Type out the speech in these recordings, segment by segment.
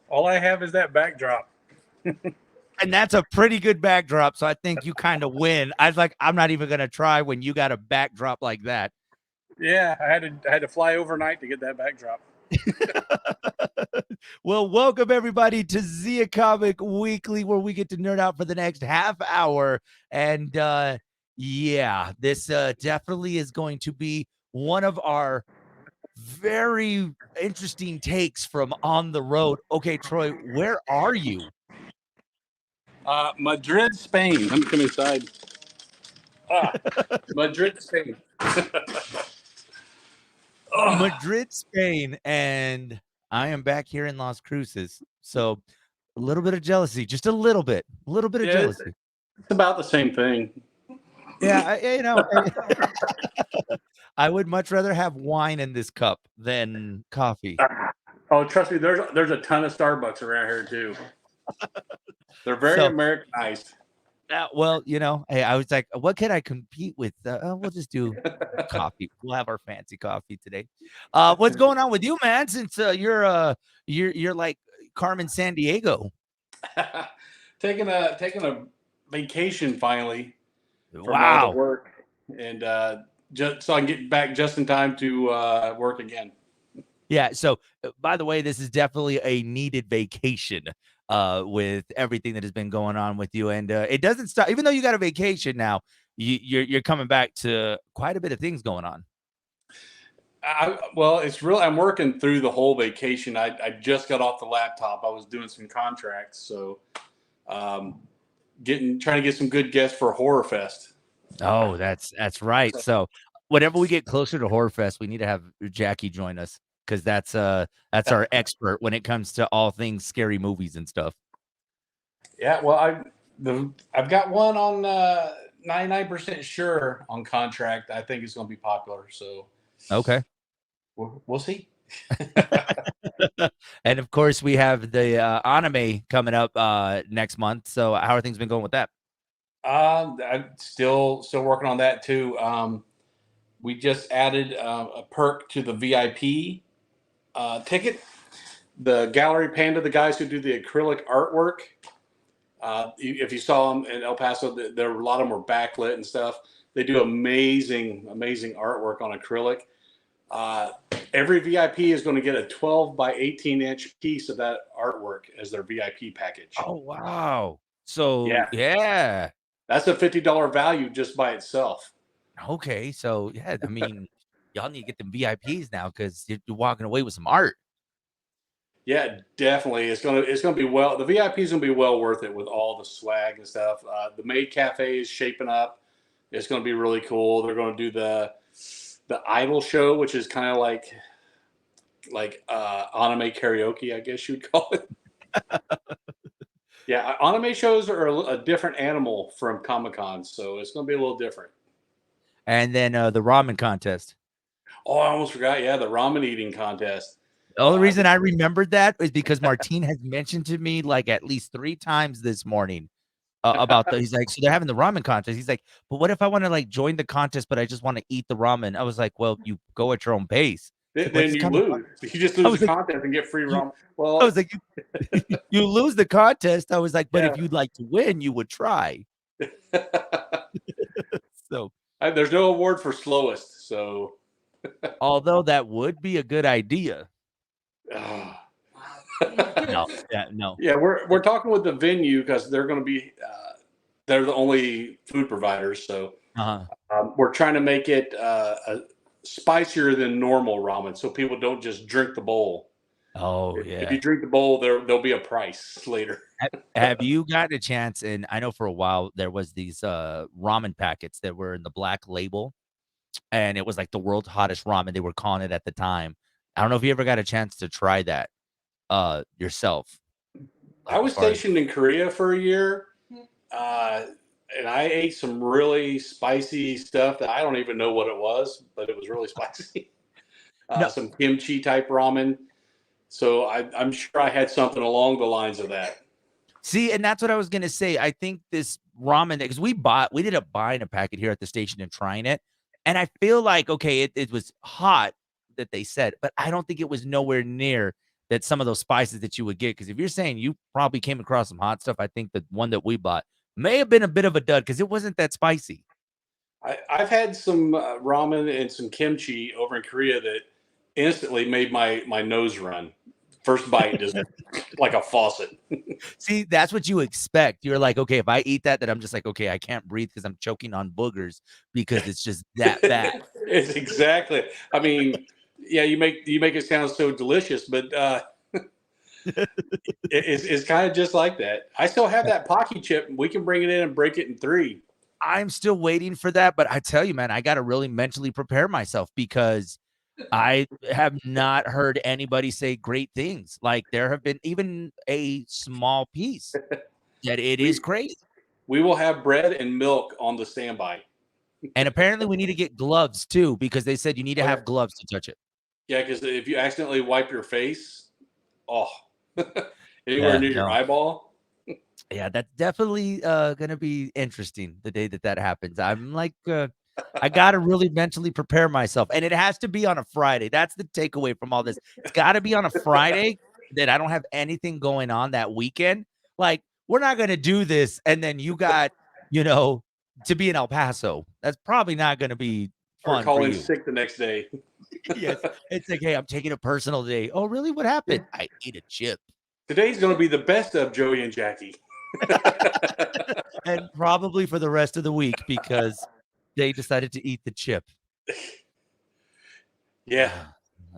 All I have is that backdrop. And that's a pretty good backdrop. So I think you kind of win. I was like, I'm not even going to try when you got a backdrop like that. Yeah, I had to fly overnight to get that backdrop. Well, welcome everybody to Zia Comic Weekly, where we get to nerd out for the next half hour. And yeah, this definitely is going to be one of our very interesting takes from on the road. Okay, Troy, where are you? Madrid, Spain. Let me come inside. Madrid, Spain. Madrid, Spain, and I am back here in Las Cruces. So a little bit of jealousy, just a little bit of Yeah, jealousy. it's about the same thing. Yeah, you know, I would much rather have wine in this cup than coffee. Oh, trust me, there's a ton of Starbucks around here too. They're very So, Americanized. well, you know, hey, I was like, what can I compete with? We'll just do coffee. We'll have our fancy coffee today. What's going on with you, man? Since you're like Carmen San Diego. taking a vacation finally from all the Wow. work, and just so I can get back just in time to work again. Yeah. So, by the way, this is definitely a needed vacation with everything that has been going on with you. And it doesn't stop, even though you got a vacation now, you're coming back to quite a bit of things going on. Well, it's really I'm working through the whole vacation. I just got off the laptop. I was doing some contracts, so um, trying to get some good guests for Horror Fest. Oh, that's right. So, whenever we get closer to Horror Fest, we need to have Jackie join us because that's our expert when it comes to all things scary movies and stuff. Yeah, well, I've got one on 99% sure on contract. I think it's going to be popular. So Okay. we'll see. And of course, we have the anime coming up next month. So, how are things been going with that? I'm still working on that too. We just added a perk to the VIP ticket. The Gallery Panda, the guys who do the acrylic artwork. If you saw them in El Paso, there a lot of them were backlit and stuff. They do amazing artwork on acrylic. Every VIP is going to get a 12 by 18-inch piece of that artwork as their VIP package. Oh wow! So yeah. That's a $50 value just by itself. Okay, so yeah, I mean, y'all need to get them VIPs now because you're walking away with some art. Yeah, definitely. It's gonna be well. The VIP is gonna be well worth it with all the swag and stuff. The Maid Cafe is shaping up. It's gonna be really cool. They're gonna do the Idol show, which is kind of like anime karaoke, I guess you'd call it. Yeah, anime shows are a different animal from Comic-Con, so it's gonna be a little different. And then the ramen contest. Oh, I almost forgot. Yeah, the ramen eating contest. The only reason I remembered that is because Martine has mentioned to me like at least 3 times this morning about he's like, so they're having the ramen contest. He's like, but what if I want to like join the contest, but I just want to eat the ramen? I was like, well, you go at your own pace. Then, Like, you lose. You just lose the contest and get free ramen. Well, I was like, you lose the contest. I was like, but yeah. if you'd like to win, you would try. So there's no award for slowest. So although that would be a good idea. No. Yeah, we're talking with the venue because they're going to be they're the only food providers. So we're trying to make it spicier than normal ramen, so people don't just drink the bowl. Oh yeah. If you drink the bowl, there'll be a price later. Have you gotten a chance? And I know for a while there was these ramen packets that were in the black label, and it was like the world's hottest ramen. They were calling it at the time. I don't know if you ever got a chance to try that yourself. I was stationed in Korea for a year, and I ate some really spicy stuff that I don't even know what it was, but it was really spicy. Some kimchi type ramen. So I'm sure I had something along the lines of that. See, and that's what I was gonna say. I think this ramen, because we ended up buying a packet here at the station and trying it, and I feel like okay, it was hot that they said, but I don't think it was nowhere near that some of those spices that you would get. Because if you're saying you probably came across some hot stuff, I think the one that we bought may have been a bit of a dud because it wasn't that spicy. I've had some ramen and some kimchi over in Korea that instantly made my nose run. First bite just like a faucet. See, that's what you expect. You're like, okay, if I eat that, then I'm just like, okay, I can't breathe because I'm choking on boogers because it's just that bad. It's exactly. I mean, yeah, you make it sound so delicious, but it's kind of just like that. I still have that Pocky chip. We can bring it in and break it in three. I'm still waiting for that, but I tell you, man, I got to really mentally prepare myself because I have not heard anybody say great things. Like there have been even a small piece that it is We great. we will have bread and milk on the standby. And apparently we need to get gloves too because they said you need to Okay. have gloves to touch it. Yeah, because if you accidentally wipe your face, oh, anywhere Yeah, near your no. eyeball. Yeah, that's definitely gonna be interesting the day that that happens. I'm like, I gotta really mentally prepare myself, and it has to be on a Friday. That's the takeaway from all this. It's got to be on a Friday that I don't have anything going on that weekend. Like, we're not gonna do this, and then you got, you know, to be in El Paso. That's probably not gonna be Or fun for calling you. sick the next day. Yes, it's like, hey, I'm taking a personal day. Oh, really? What happened? I ate a chip. Today's going to be the best of Joey and Jackie. And probably for the rest of the week because they decided to eat the chip. Yeah,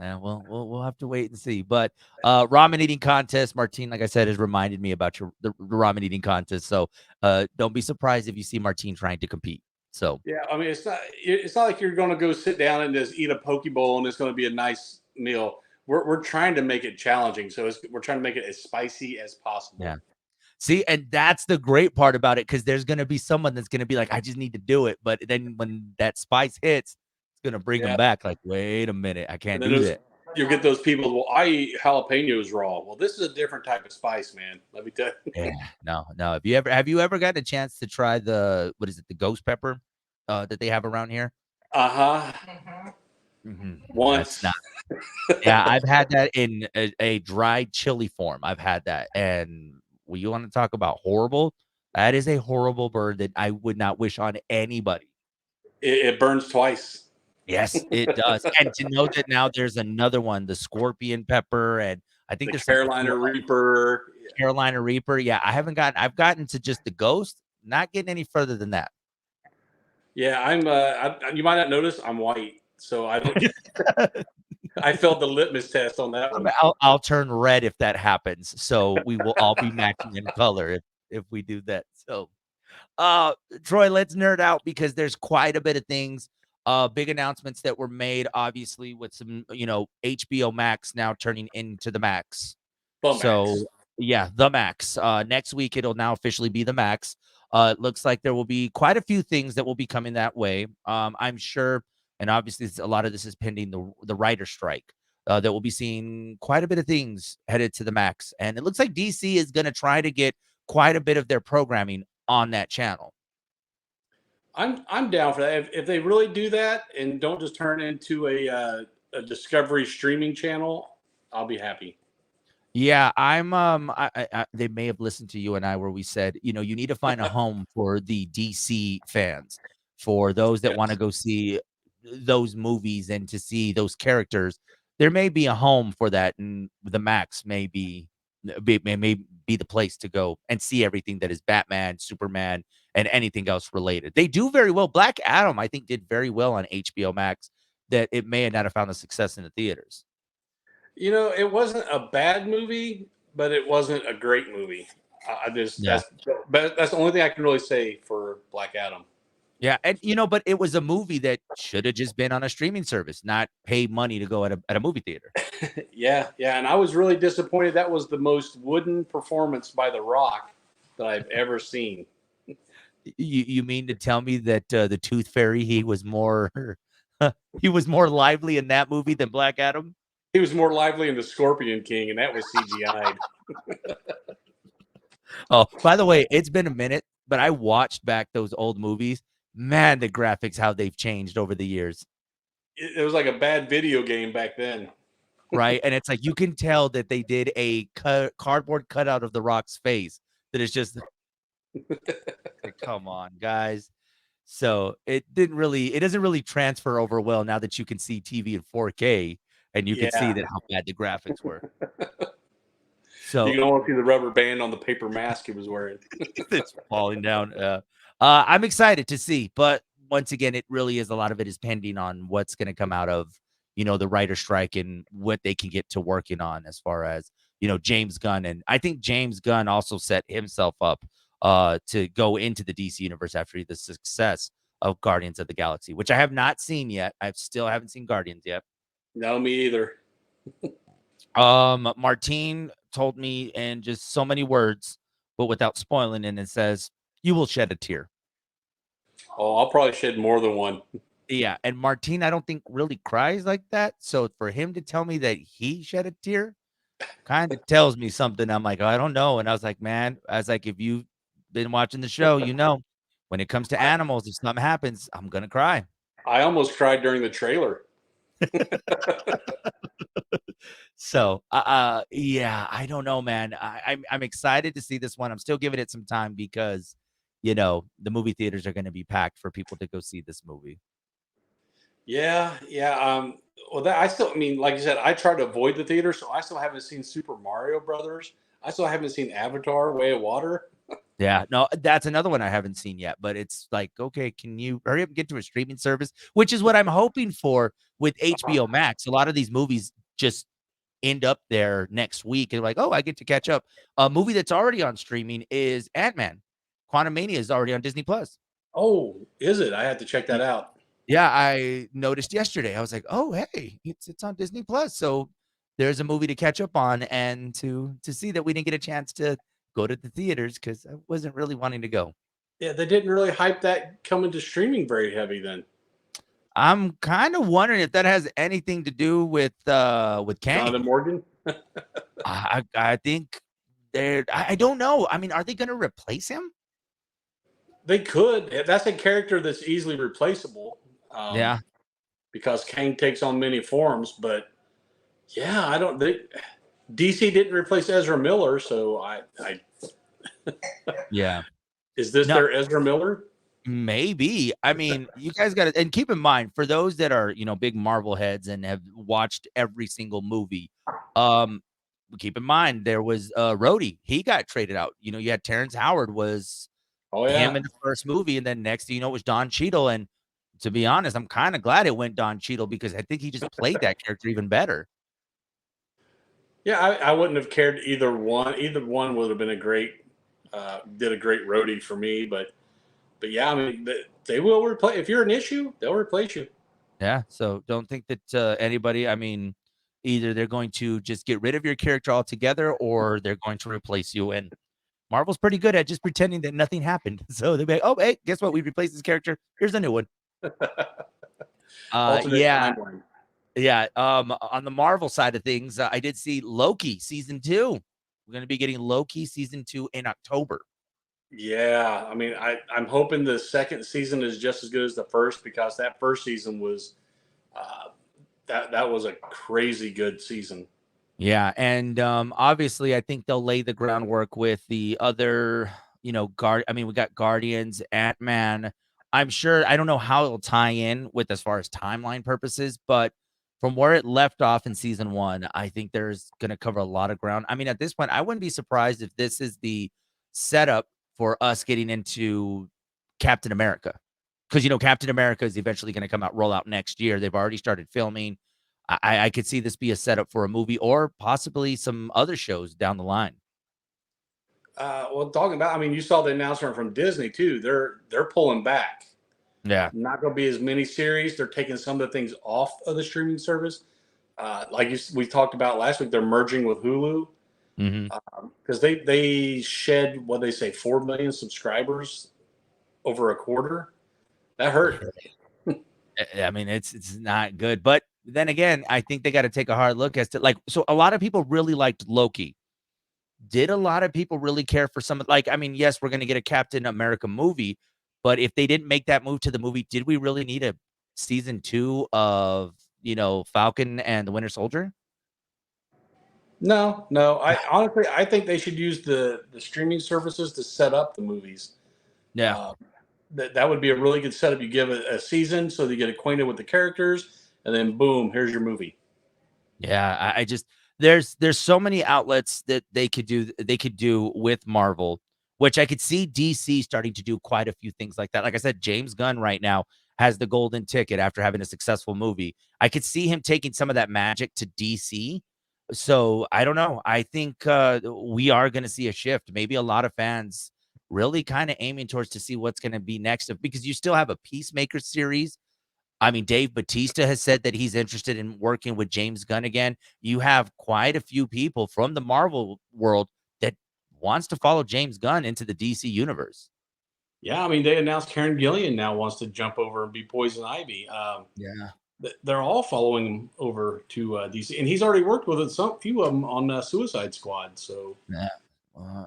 Yeah, well, we'll have to wait and see. But ramen eating contest, Martine, like I said, has reminded me about the ramen eating contest. So don't be surprised if you see Martine trying to compete. So yeah. I mean, it's not like you're going to go sit down and just eat a poke bowl and it's going to be a nice meal. We're trying to make it challenging, so we're trying to make it as spicy as possible. yeah. See, and that's the great part about it because there's gonna be someone that's gonna be like, I just need to do it. But then when that spice hits, it's gonna bring them Yeah, back. Like, wait a minute, I and can't then do that. you'll get those people. Well, I eat jalapenos raw. Well, this is a different type of spice, man. Let me tell you. Yeah, no, no. Have you ever gotten a chance to try the what is it, the ghost pepper that they have around here? Uh huh. That's Once. not. Yeah, I've had that in a dried chili form. I've had that, and when you want to talk about horrible, that is a horrible bird that I would not wish on anybody. It burns twice. Yes, it does, and to know that now there's another one, the scorpion pepper, and I think The there's something Carolina called Reaper. Carolina Reaper. Yeah, I've gotten to just the ghost, not getting any further than that. Yeah, you might not notice I'm white, so I don't. I failed the litmus test on that one. I'll turn red if that happens, so we will all be matching in color if we do that. So, uh, Troy, let's nerd out because there's quite a bit of things, big announcements that were made, obviously, with some, HBO Max now turning into the Max. Bumax. So, yeah, the Max. Next week, it'll now officially be the Max. It looks like there will be quite a few things that will be coming that way. I'm sure, and obviously, a lot of this is pending the writer strike. That we'll be seeing quite a bit of things headed to the Max, and it looks like DC is going to try to get quite a bit of their programming on that channel. I'm down for that. If they really do that and don't just turn it into a Discovery streaming channel, I'll be happy. Yeah, they may have listened to you and I where we said, you need to find a home for the DC fans, for those that want to Yes. go see those movies and to see those characters. There may be a home for that, and the Max may be the place to go and see everything that is Batman, Superman, and anything else related. They do very well. Black Adam, I think, did very well on HBO Max. That it may not have found the success in the theaters. It wasn't a bad movie, but it wasn't a great movie. I just Yeah. that's the only thing I can really say for Black Adam. Yeah, and but it was a movie that should have just been on a streaming service, not pay money to go at a movie theater. Yeah, yeah, and I was really disappointed. That was the most wooden performance by The Rock that I've ever seen. You mean to tell me that the Tooth Fairy he was more he was more lively in that movie than Black Adam? He was more lively in The Scorpion King, and that was CGI'd. Oh, by the way, it's been a minute, but I watched back those old movies. Man, the graphics how they've changed over the years. It was like a bad video game back then. right? And it's like you can tell that they did a cardboard cutout of The Rock's face. That is just like, come on, guys. So it doesn't really transfer over well now that you can see TV in 4K and you can see Yeah, that how bad the graphics were. you So can almost see the rubber band on the paper mask he was wearing. it's falling down. I'm excited to see, but once again, it really is a lot of it is pending on what's going to come out of the writer strike and what they can get to working on as far as James Gunn. And I think James Gunn also set himself up to go into the DC universe after the success of Guardians of the Galaxy, which I have not seen yet. I still haven't seen Guardians yet. No, me either. Martine told me in just so many words, but without spoiling, and it says, "You will shed a tear." Oh, I'll probably shed more than one. Yeah, and Martine, I don't think really cries like that. So for him to tell me that he shed a tear kind of tells me something. I'm like, I don't know. And I was like, man, I was like, if you've been watching the show, when it comes to I, animals, if something happens, I'm gonna cry. I almost cried during the trailer. So, yeah, I don't know, man. I'm excited to see this one. I'm still giving it some time because, the movie theaters are going to be packed for people to go see this movie. Yeah, yeah. Well, I still, I mean, like you said, I try to avoid the theater, so I still haven't seen Super Mario Brothers. I still haven't seen Avatar: Way of Water. Yeah, no, that's another one I haven't seen yet, but it's like, okay, can you hurry up and get to a streaming service? Which is what I'm hoping for with HBO Max. A lot of these movies just end up there next week and like, oh, I get to catch up. A movie that's already on streaming is Ant-Man. Quantumania is already on Disney Plus. Oh, is it? I had to check that out. Yeah, I noticed yesterday. I was like, "Oh, hey, it's on Disney Plus." So there's a movie to catch up on and to see that we didn't get a chance to go to the theaters because I wasn't really wanting to go. Yeah, they didn't really hype that coming to streaming very heavy then. I'm kind of wondering if that has anything to do with Jonathan Kang. Morgan. I think I don't know. I mean, are they gonna replace him? They could. That's a character that's easily replaceable, Yeah. because Kang takes on many forms. But yeah, I don't. DC didn't replace Ezra Miller, so I Yeah. is this No, their Ezra Miller? maybe. I mean, you guys got to, and keep in mind for those that are, big Marvel heads and have watched every single movie. Um, keep in mind there was Rhodey. He got traded out. You had Terrence Howard was Oh him yeah, in the first movie, and then next thing you know it was Don Cheadle. And to be honest, I'm kind of glad it went Don Cheadle because I think he just played that character even better. yeah. I wouldn't have cared either one. Either one would have been a great, did a great roadie for me. But yeah, I mean they will replace. If you're an issue, they'll replace you. Yeah. So don't think that anybody, I mean, either they're going to just get rid of your character altogether or they're going to replace you. And Marvel's pretty good at just pretending that nothing happened. So they'll be like, "Oh, hey, guess what? We replaced this character. Here's a new one." Alternate Yeah, timeline. yeah. On the Marvel side of things, I did see Loki season 2. We're gonna be getting Loki season 2 in October. Yeah, I mean, I'm hoping the second season is just as good as the first because that first season was, uh, that was a crazy good season. Yeah, and obviously, I think they'll lay the groundwork with the other, guard. I mean, we got Guardians, Ant Man. I'm sure. I don't know how it'll tie in with as far as timeline purposes, but from where it left off in season 1, I think there's going to cover a lot of ground. I mean, at this point, I wouldn't be surprised if this is the setup for us getting into Captain America, because Captain America is eventually going to roll out next year. They've already started filming. I could see this be a setup for a movie or possibly some other shows down the line. Well, talking about, I mean, you saw the announcement from Disney too. They're pulling back. Yeah. Not going to be as many series. They're taking some of the things off of the streaming service. We talked about last week, they're merging with Hulu Mhm. because they shed what they say 4 million subscribers over a quarter. That hurt. I mean, it's not good, but then again, I think they gotta take a hard look as to, like, so a lot of people really liked Loki. Did a lot of people really care for some of, like, I mean, yes, we're gonna get a Captain America movie, but if they didn't make that move to the movie, did we really need a season 2 of, Falcon and the Winter Soldier? No, no. I honestly, I think they should use the streaming services to set up the movies. Yeah. Uh, that would be a really good setup. You give a season so they get acquainted with the characters, and then boom, here's your movie. Yeah, I just there's so many outlets that they could do with Marvel, which I could see DC starting to do quite a few things like that. Like I said, James Gunn right now has the golden ticket after having a successful movie. I could see him taking some of that magic to DC. So I don't know. I think we are going to see a shift. Maybe a lot of fans really kind of aiming towards to see what's going to be next, because you still have a Peacemaker series. I mean, Dave Batista has said that he's interested in working with James Gunn again. You have quite a few people from the Marvel world that wants to follow James Gunn into the DC universe. Yeah, I mean, they announced Karen Gillian now wants to jump over and be Poison Ivy. Yeah. They're all following him over to DC, and he's already worked with some few of them on Suicide Squad. So Yeah.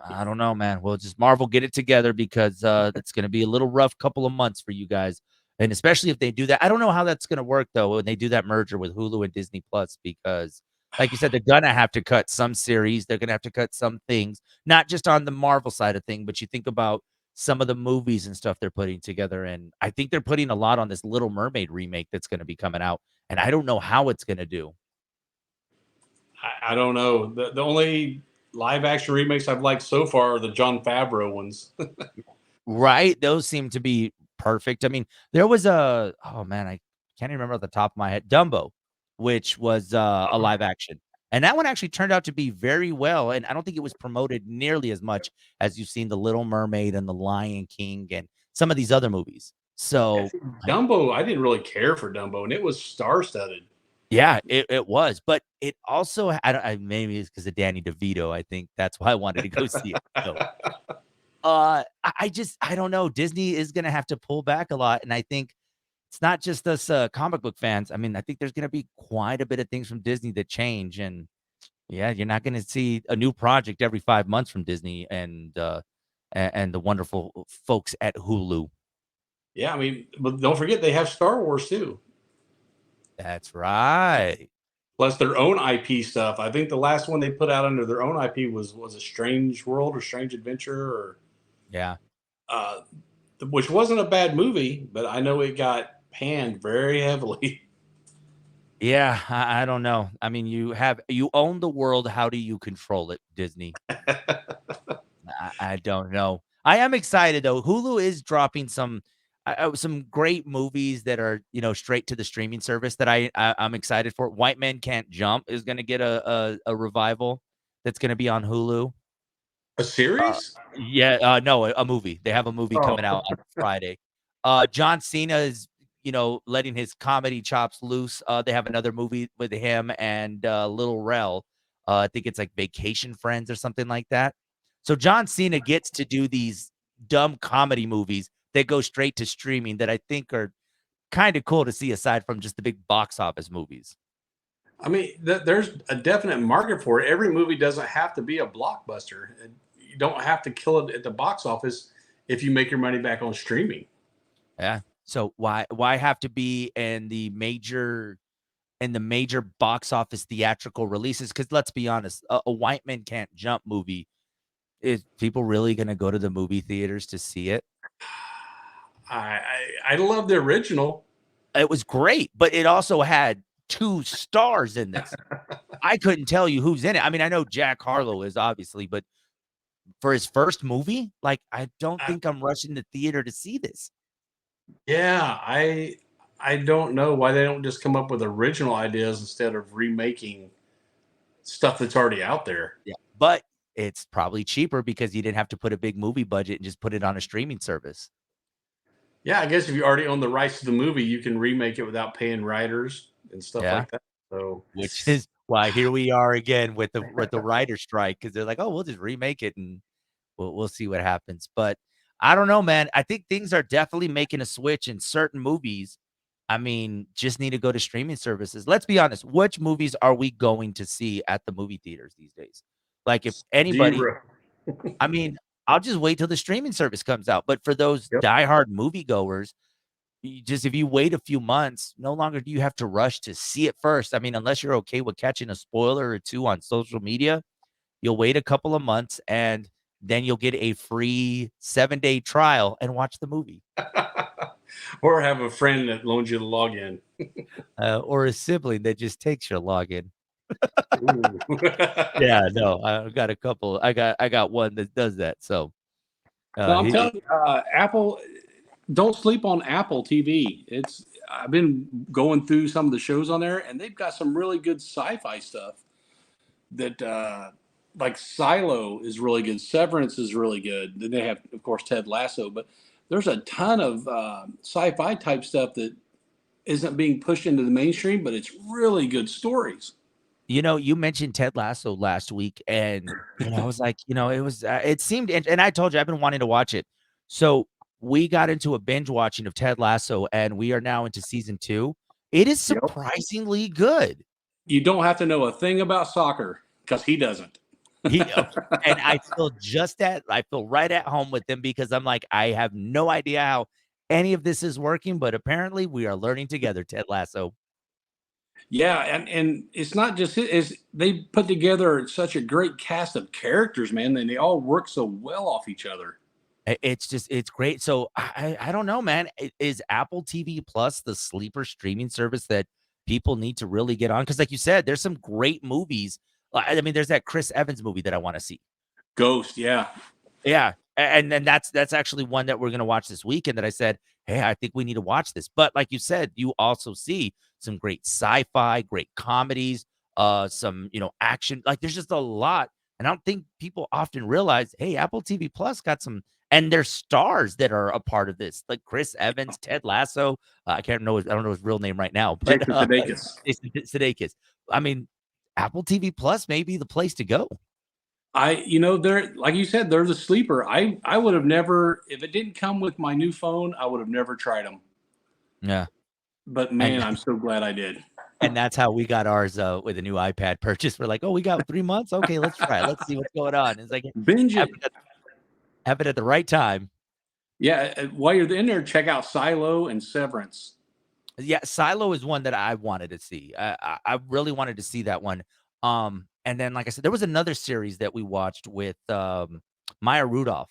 I don't know, man. Well, just Marvel get it together, because it's going to be a little rough couple of months for you guys. And especially if they do that. I don't know how that's going to work though when they do that merger with Hulu and Disney Plus, because like you said, they're going to have to cut some series, they're going to have to cut some things, not just on the Marvel side of thing, but you think about some of the movies and stuff they're putting together, and I think they're putting a lot on this Little Mermaid remake that's going to be coming out, and I don't know how it's going to do. I don't know. The only live action remakes I've liked so far are the John Favreau ones. Right? Those seem to be perfect. I mean, there was a oh man, I can't even remember off the top of my head. Dumbo, which was a live action. And that one actually turned out to be very well. And I don't think it was promoted nearly as much as you've seen The Little Mermaid and The Lion King and some of these other movies. Yeah, So see, Dumbo, I didn't really care for Dumbo, and it was star studded. yeah, it was. But it also maybe it's because of Danny DeVito. I think that's why I wanted to go see it. So I don't know. Disney is gonna have to pull back a lot. And I think it's not just us, comic book fans. I mean, I think there's gonna be quite a bit of things from Disney that change, and yeah, you're not gonna see a new project every 5 months from Disney and the wonderful folks at Hulu. Yeah, I mean, but don't forget they have Star Wars too, That's right. plus their own IP stuff. I think the last one they put out under their own IP was a Strange World or Strange Adventure, or Yeah. uh, which wasn't a bad movie, but I know it got panned very heavily. Yeah, I don't know. I mean, you own the world, how do you control it, Disney? I don't know. I am excited though. Hulu is dropping some great movies that are, straight to the streaming service that I'm excited for. White Men Can't Jump is going to get a revival that's going to be on Hulu. A Uh, series? yeah, no, a movie. They have a movie Oh, coming out on Friday. John Cena is, letting his comedy chops loose. They have another movie with him and Lil Rel. I think it's like Vacation Friends or something like that. So John Cena gets to do these dumb comedy movies that go straight to streaming that I think are kind of cool to see aside from just the big box office movies. I mean, there's a definite market for it. Every movie doesn't have to be a blockbuster. You don't have to kill it at the box office if you make your money back on streaming. Yeah. So why have to be in the major box office theatrical releases? Because let's be honest, a White Man Can't Jump movie, is people really going to go to the movie theaters to see it? I love the original. It was great, but it also had two stars in this. I couldn't tell you who's in it. I mean, I know Jack Harlow is obviously, but for his first movie, like, I don't I, think I'm rushing the theater to see this. yeah, I don't know why they don't just come up with original ideas instead of remaking stuff that's already out there. Yeah, but it's probably cheaper because you didn't have to put a big movie budget and just put it on a streaming service. Yeah, I guess if you already own the rights to the movie, you can remake it without paying writers and stuff Yeah. like that. So Which is why here we are again with the writer strike, because 'cause they're like, "Oh, we'll just remake it and we'll see what happens." But I don't know, man. I think things are definitely making a switch in certain movies. I mean, just need to go to streaming services. Let's be honest, which movies are we going to see at the movie theaters these days? Like, if anybody, zero. I mean, I'll just wait till the streaming service comes out. But for those Yep. diehard moviegoers, if you wait a few months, no longer do you have to rush to see it first. I mean, unless you're okay with catching a spoiler or two on social media, you'll wait a couple of months and then you'll get a free 7-day trial and watch the movie. Or have a friend that loans you the login. Or a sibling that just takes your login. Yeah, no, I got a couple. I got one that does that. So No, I'm he telling you, Apple. Don't sleep on Apple TV. I've been going through some of the shows on there, and they've got some really good sci-fi stuff. That like Silo is really good. Severance is really good. Then they have, of course, Ted Lasso, but there's a ton of sci-fi type stuff that isn't being pushed into the mainstream, but it's really good stories. You mentioned Ted Lasso last week, and I was like, it was it seemed, and I told you I've been wanting to watch it. So we got into a binge watching of Ted Lasso, and we are now into season 2. It is Yep. surprisingly good. You don't have to know a thing about soccer because he doesn't. And I feel right at home with him because I'm like, I have no idea how any of this is working, but apparently we are learning together, Ted Lasso. Yeah, and it's not just it's they put together such a great cast of characters, man, and they all work so well off each other. It's great. So I don't know, man. Is Apple TV Plus the sleeper streaming service that people need to really get on? Because like you said, there's some great movies. I mean, there's that Chris Evans movie that I want to see. Ghost, yeah. Yeah, and then that's actually one that we're gonna watch this weekend that I said, "Hey, I think we need to watch this." But like you said, you also see some great sci-fi, great comedies, some, action. Like there's just a lot. And I don't think people often realize, hey, Apple TV Plus got some, and there's stars that are a part of this, like Chris Evans, Ted Lasso. I don't know his real name right now, but Jason Sudeikis. Jason Sudeikis. I mean, Apple TV Plus may be the place to go. They're like you said, they're the sleeper. I would have never, if it didn't come with my new phone, I would have never tried them. Yeah. But And man, I'm so glad I did. And that's how we got ours, with a new iPad purchase. We're like, "Oh, we got 3 months? Okay, let's try it. Let's see what's going on." It's like, Binge it. happen at the right time. Yeah, while you're in there, check out Silo and Severance. Yeah, Silo is one that I wanted to see. I really wanted to see that one. And then, like I said, there was another series that we watched with, Maya Rudolph.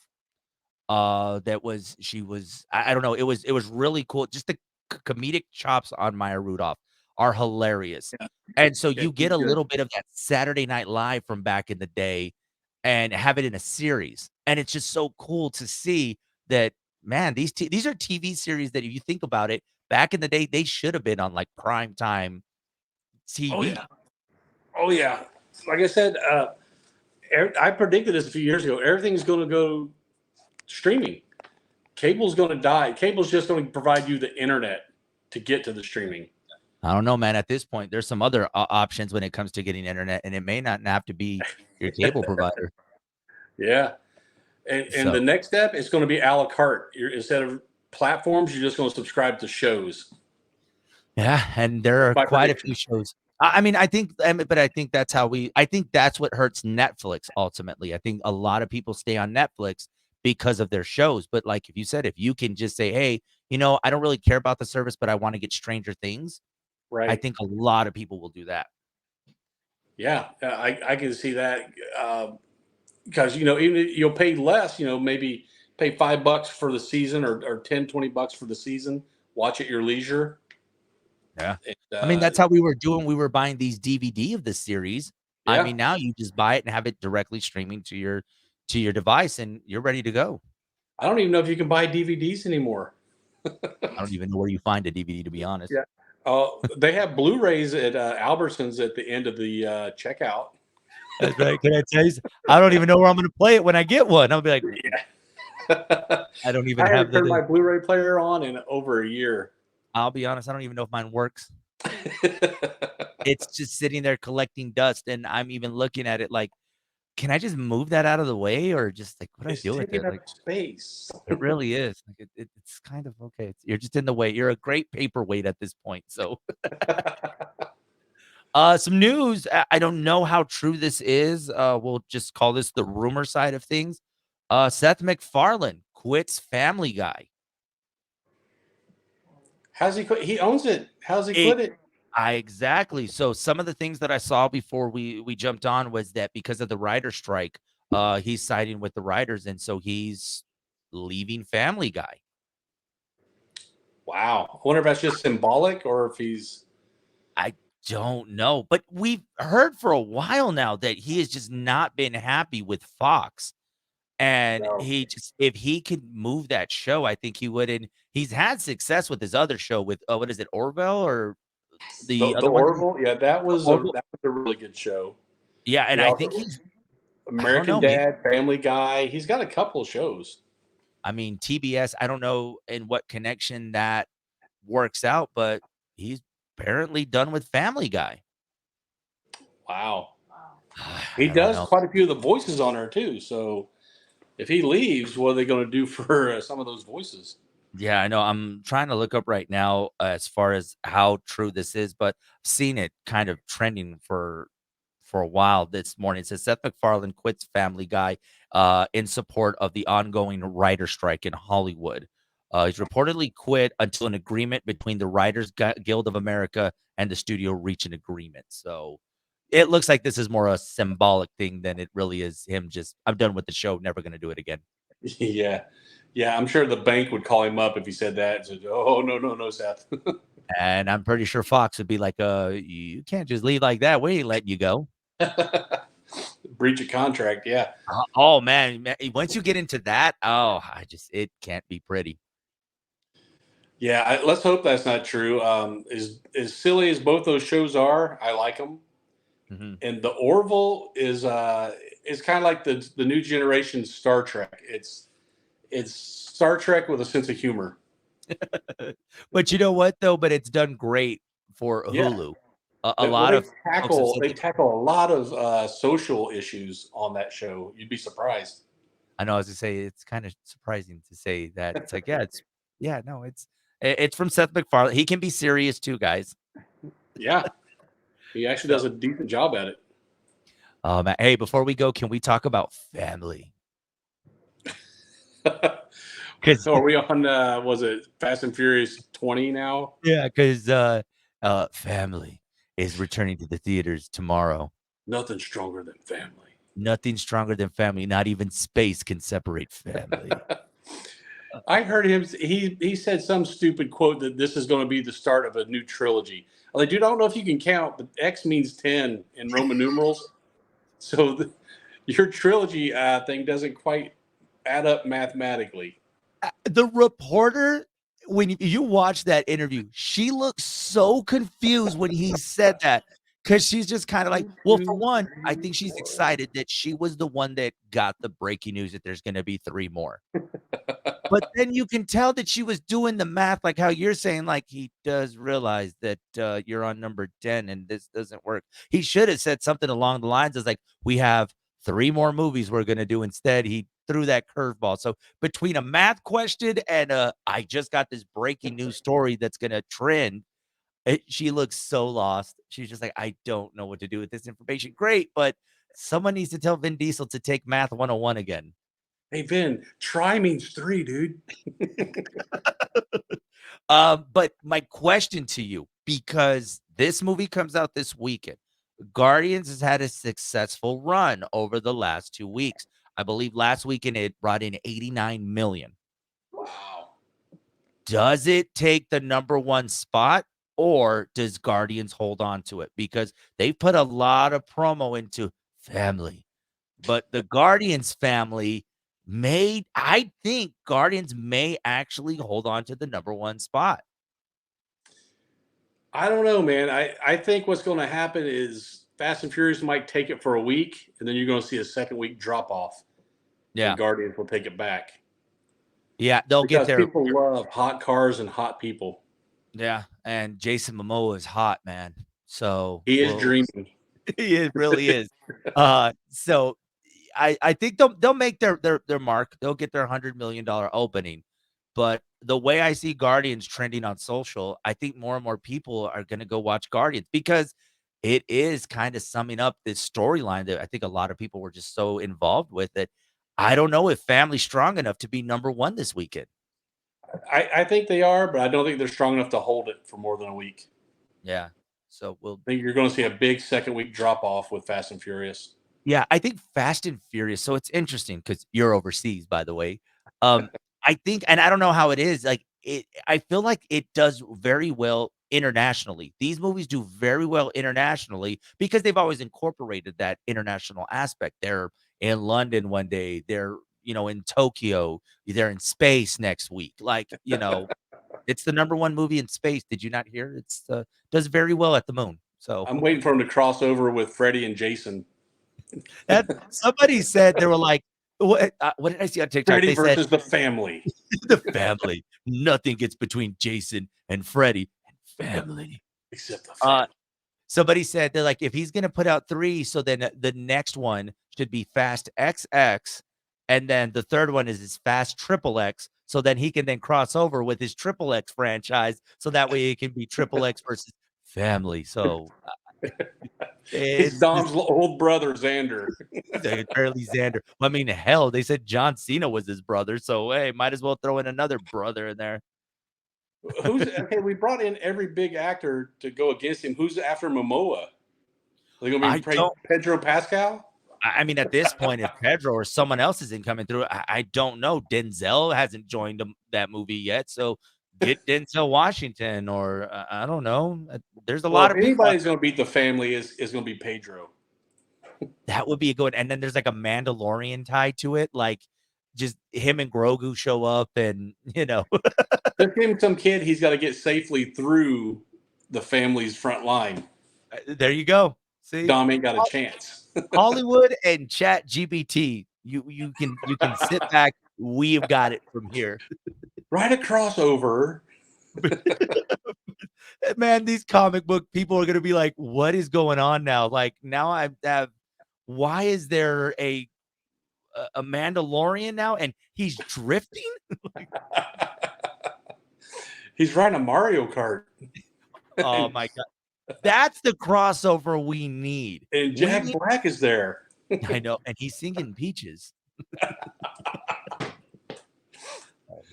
That was she was I don't know, it was really cool. Just the comedic chops on Maya Rudolph are hilarious. Yeah, And so yeah, you he's get a good. little bit of that Saturday Night Live from back in the day and have it in a series. And it's just so cool to see that, man, these are TV series that if you think about it, back in the day, they should have been on like prime time Oh TV. yeah, oh yeah. Like I said, I predicted this a few years ago. Everything's going to go streaming. Cable's going to die. Cable's just going to provide you the internet to get to the streaming. I don't know, man. At this point, there's some other options when it comes to getting internet, and it may not have to be your cable provider. Yeah, and the So next step is going to be a la carte. Instead of platforms, you're just going to subscribe to shows. yeah, and there are My quite a few prediction. shows. I mean, but I think I think that's what hurts Netflix ultimately. I think a lot of people stay on Netflix because of their shows. But like if you said, if you can just say, hey, I don't really care about the service, but I want to get Stranger Things, I Right. think a lot of people will do that. Yeah, I can see that because even if you'll pay less. Maybe pay $5 for the season or 10, $20 for the season. Watch at your leisure. Yeah. And, I mean, that's how we were doing. We were buying these DVD of the series. I yeah, mean, now you just buy it and have it directly streaming to your device, and you're ready to go. I don't even know if you can buy DVDs anymore. I don't even know where you find a DVD, to be honest. Yeah. They have Blu-rays at Albertsons at the end of the checkout. That's right. Can I tell you? I don't even know where I'm going to play it when I get one. I'll be like, Yeah. I don't even I have haven't turned my the. Blu-ray player on in over a year. I'll be honest. I don't even know if mine works. It's just sitting there collecting dust, and I'm even looking at it like, can I just move that out of the way, or just like, what do I It's do with taking it? up Like, space. it really is. Like, it's kind of okay. You're just in the way. You're a great paperweight at this point. So, some news. I don't know how true this is. We'll just call this the rumor side of things. Seth MacFarlane quits Family Guy. How's he quit? He owns it. How's he It quit it? exactly. So some of the things that I saw before we jumped on was that because of the writer strike, he's siding with the writers, and so he's leaving Family Guy. Wow. I wonder if that's just symbolic or if he's. I don't know, but we've heard for a while now that he has just not been happy with Fox. And No. he just if he could move that show, I think he would. And he's had success with his other show with what is it, Orville or the The other one? Orville, yeah, Orville. that was a really good show. Yeah, and He I think also he's I don't American know, maybe Dad, Family Guy. He's got a couple of shows. I mean TBS, I don't know in what connection that works out, but he's apparently done with Family Guy. Wow. He I don't does know. quite a few of the voices on her too. So if he leaves, what are they going to do for some of those voices? Yeah, I know. I'm trying to look up right now as far as how true this is, but I've seen it kind of trending for a while this morning. It says Seth MacFarlane quits Family Guy in support of the ongoing writer strike in Hollywood. He's reportedly quit until an agreement between the Guild of America and the studio reach an agreement. So it looks like this is more a symbolic thing than it really is him just, I'm done with the show, never going to do it again. Yeah. Yeah. I'm sure the bank would call him up if he said that and said, oh, no, no, no, Seth. And I'm pretty sure Fox would be like, you can't just leave like that. We ain't letting you go." Breach of contract. Yeah. Oh, man, once you get into that, oh, it can't be pretty. Yeah. Let's hope that's not true. As silly as both those shows are, I like them. Mhm. And the Orville is kind of like the new generation Star Trek. It's Star Trek with a sense of humor. But you know what, though? But it's done great for Yeah. Hulu. A Well, lot of folks have said they that. tackle a lot of social issues on that show. You'd be surprised. I know, as I say, it's kinda surprising to say that. It's like, yeah, no, it's from Seth MacFarlane. He can be serious too, guys. Yeah, he actually So, does a decent job at hey, before we go, can we talk about family? it. 'Cause So are we on? Was it Fast and Furious 20 now? yeah, 'cause, family is returning to the theaters tomorrow. Nothing stronger than family. Nothing stronger than family, not even space can separate family. I heard him. He said some stupid quote that this is going to be the start of a new trilogy. I'm like, dude, I don't know if you can count, but X means 10 in Roman numerals. So your trilogy thing doesn't quite add up mathematically. The reporter, when you watch that interview, she looks so confused when he said that because she's just kind of like, One, well, for two, one, I three, think she's four. excited that she was the one that got the breaking news that there's going to be three more. But then you can tell that she was doing the math, like how you're saying, like he does realize that you're on number 10 and this doesn't work. He should have said something along the lines of like, we have three more movies we're going to do instead. He threw that curveball. So between a math question and I just got this breaking news story that's going to trend, she looks so lost. She's just like, I don't know what to do with this information. Great, but someone needs to tell Vin Diesel to take math 101 again. Hey, Vin, try means three, dude. But my question to you, because this movie comes out this weekend, Guardians has had a successful run over the last 2 weeks. I believe last weekend it brought in 89 million. Wow. Does it take the number one spot or does Guardians hold on to it? Because they put a lot of promo into family, but the Guardians family I think Guardians may actually hold on to the number one spot. I don't know, man. I think what's going to happen is Fast and Furious might take it for a week, and then you're going to see a second week drop off, and Yeah. Guardians will take it back Yeah, they'll get because their people love hot cars and hot people. yeah, and Jason Momoa is hot, man. So, He is well, dreaming. he really is. So I think they'll make their mark. They'll get their $100 million opening. But the way I see Guardians trending on social, I think more and more people are going to go watch Guardians because it is kind of summing up this storyline that I think a lot of people were just so involved with it. I don't know if family's strong enough to be number one this weekend. I think they are, but I don't think they're strong enough to hold it for more than a week. Yeah. So we'll I think you're going to see a big second week drop off with Fast and Furious. Yeah, I think Fast and Furious, so it's interesting because 'cause you're overseas, by the way. Um, I think and I don't know how it is, like, I feel like it does very well internationally. These movies do very well internationally because they've always incorporated that international aspect. They're in London one day, they're, in Tokyo, they're in space next week. Like, it's the number 1 movie in space. Did you not hear? Does very well at the moon. So I'm waiting for them to cross over with Freddy and Jason. that somebody said they were like, what did I see on TikTok? Freddy They said versus the family. the family. Nothing gets between Jason and Freddy and family. Except the family. Somebody said they're like, if he's gonna put out 3, so then the next one should be Fast XX, and then the third one is his Fast Triple X. So then he can then cross over with his Triple X franchise, so that way it can be Triple X versus family. So It's it's Dom's old brother, Xander. apparently Xander. I mean, hell, they said John Cena was his brother, so hey, might as well throw in another brother in there. Who's okay? We brought in every big actor to go against him. Who's after Momoa? Are they going to I be don't. Pedro Pascal? I mean, at this point, if Pedro or someone else isn't coming through, I don't know. Denzel hasn't joined that movie yet, so get Denzel Washington, or I don't know. There's a Well, lot if of people anybody's going to beat the family, is going to be Pedro. that would be a good. And then there's like a Mandalorian tie to it, like just him and Grogu show up, and Just give him some kid. He's got to get safely through the family's front line. there you go. See, Dom ain't got a chance. Hollywood and Chat GPT. You can sit back. We've got it from here. Right a crossover. Man, these comic book people are gonna be like, "What is going on now?" Like now, I have. Why is there a Mandalorian now, and he's drifting? He's riding a Mario Kart. Oh my god, that's the crossover we need. And Jack Black is there. I know, and he's singing Peaches.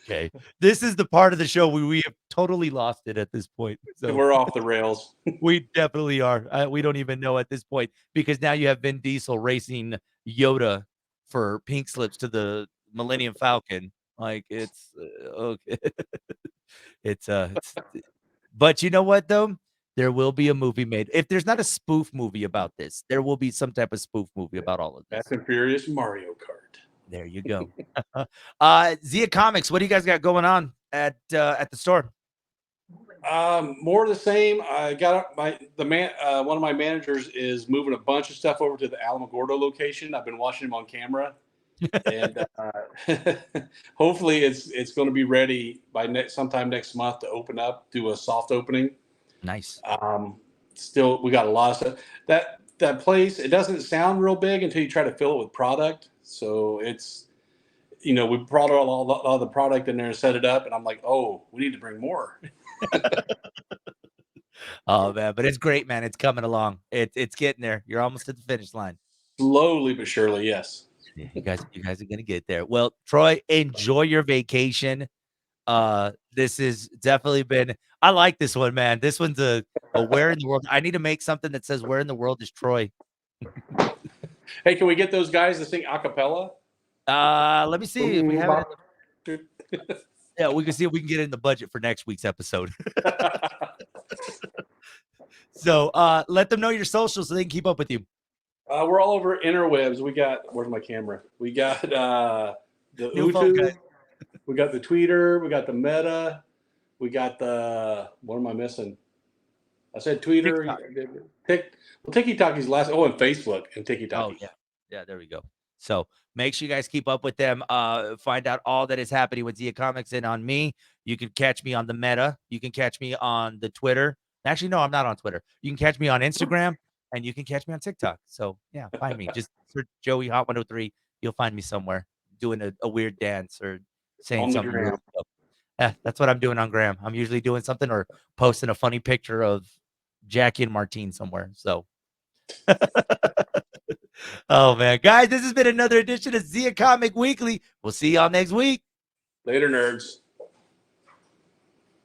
Okay, this is the part of the show where we have totally lost it at this point. So We're off the rails. we definitely are. We don't even know at this point because now you have Vin Diesel racing Yoda for pink slips to the Millennium Falcon. Like it's okay. It's but you know what though? There will be a movie made. If there's not a spoof movie about this, there will be some type of spoof movie about all of this. Fast and Furious Mario Kart. There you go. Zia Comics, what do you guys got going on at the store? More of the same. I got one of my managers is moving a bunch of stuff over to the Alamogordo location. I've been watching him on camera, and hopefully it's going to be ready by sometime next month to open up, do a soft opening. Nice. Still, we got a lot of stuff. That place, it doesn't sound real big until you try to fill it with product. So it's, we brought all the product in there and set it up, and I'm like, oh, we need to bring more. Oh man, but it's great, man. It's coming along. It's getting there. You're almost at the finish line. Slowly but surely, yes. Yeah, you guys are gonna get there. Well, Troy, enjoy your vacation. This has definitely been. I like this one, man. This one's a where in the world. I need to make something that says where in the world is Troy. Hey, can we get those guys to sing a cappella? Let me see if we have it. Yeah, we can see if we can get it in the budget for next week's episode. So let them know your socials so they can keep up with you. We're all over interwebs. We got, where's my camera? We got the New phone, guys. YouTube. We got the Twitter. We got the Meta. We got what am I missing? I said Twitter. TikTok's last. Oh, and Facebook and TikTok. Oh, yeah. Yeah, there we go. So make sure you guys keep up with them. Find out all that is happening with Zia Comics and on me. You can catch me on the Meta. You can catch me on the Twitter. Actually, no, I'm not on Twitter. You can catch me on Instagram and you can catch me on TikTok. So yeah, find me. Just search Joey Hot 103. You'll find me somewhere doing a weird dance or saying something. Really dope. Yeah, that's what I'm doing on Gram. I'm usually doing something or posting a funny picture of Jackie and Martine somewhere. So oh man, guys, this has been another edition of Zia Comic Weekly. We'll see y'all next week. Later, nerds.